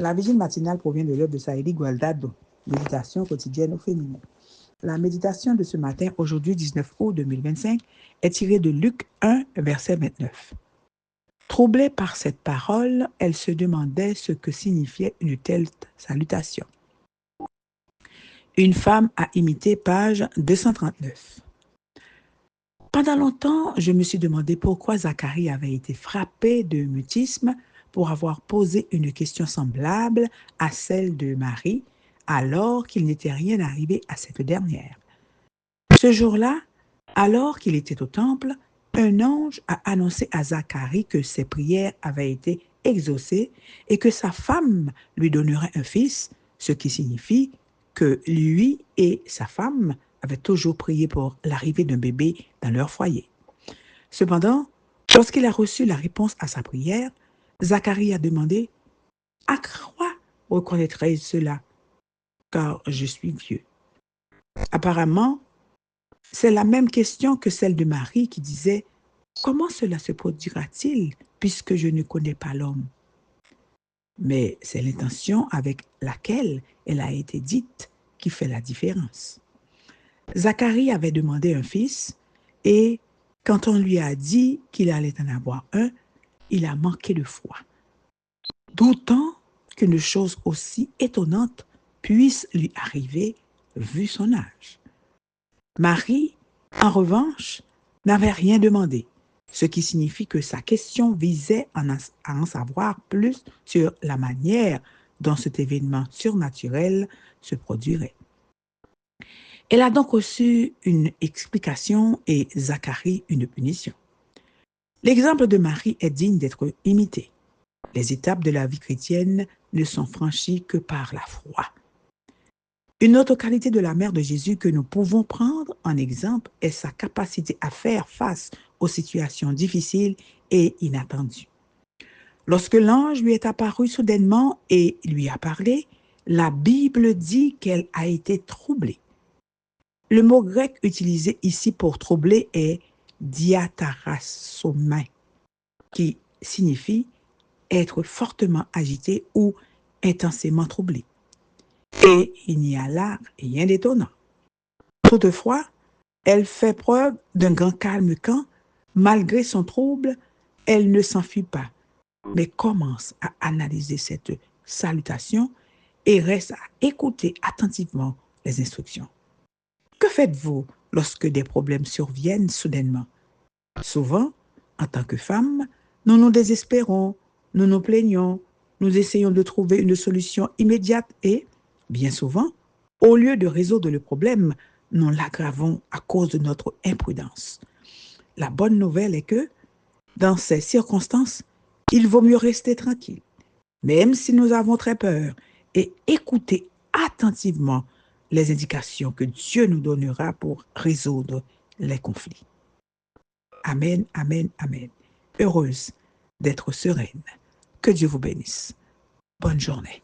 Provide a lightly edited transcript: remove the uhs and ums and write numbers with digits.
La vigile matinale provient de l'œuvre de Saïdi Gualdado, Méditation quotidienne au féminin. La méditation de ce matin, aujourd'hui 19 août 2025, est tirée de Luc 1, verset 29. Troublée par cette parole, elle se demandait ce que signifiait une telle salutation. Une femme à imiter, page 239. Pendant longtemps, je me suis demandé pourquoi Zacharie avait été frappé de mutisme pour avoir posé une question semblable à celle de Marie, alors qu'il n'était rien arrivé à cette dernière. Ce jour-là, alors qu'il était au temple, un ange a annoncé à Zacharie que ses prières avaient été exaucées et que sa femme lui donnerait un fils, ce qui signifie que lui et sa femme avaient toujours prié pour l'arrivée d'un bébé dans leur foyer. Cependant, lorsqu'il a reçu la réponse à sa prière, Zacharie a demandé « À quoi reconnaîtrai-je cela, car je suis vieux ?» Apparemment, c'est la même question que celle de Marie qui disait « Comment cela se produira-t-il puisque je ne connais pas l'homme ?» Mais c'est l'intention avec laquelle elle a été dite qui fait la différence. Zacharie avait demandé un fils et quand on lui a dit qu'il allait en avoir un, il a manqué de foi, doutant qu'une chose aussi étonnante puisse lui arriver vu son âge. Marie, en revanche, n'avait rien demandé, ce qui signifie que sa question visait à en savoir plus sur la manière dont cet événement surnaturel se produirait. Elle a donc reçu une explication et Zacharie une punition. L'exemple de Marie est digne d'être imité. Les étapes de la vie chrétienne ne sont franchies que par la foi. Une autre qualité de la mère de Jésus que nous pouvons prendre en exemple est sa capacité à faire face aux situations difficiles et inattendues. Lorsque l'ange lui est apparu soudainement et lui a parlé, la Bible dit qu'elle a été troublée. Le mot grec utilisé ici pour troubler est diatarasomai, qui signifie être fortement agité ou intensément troublé. Et il n'y a là rien d'étonnant. Toutefois, elle fait preuve d'un grand calme quand, malgré son trouble, elle ne s'enfuit pas, mais commence à analyser cette salutation et reste à écouter attentivement les instructions. Que faites-vous lorsque des problèmes surviennent soudainement? Souvent, en tant que femme, nous nous désespérons, nous nous plaignons, nous essayons de trouver une solution immédiate et, bien souvent, au lieu de résoudre le problème, nous l'aggravons à cause de notre imprudence. La bonne nouvelle est que, dans ces circonstances, il vaut mieux rester tranquille, même si nous avons très peur, et écouter attentivement les indications que Dieu nous donnera pour résoudre les conflits. Amen, amen, amen. Heureuse d'être sereine. Que Dieu vous bénisse. Bonne journée.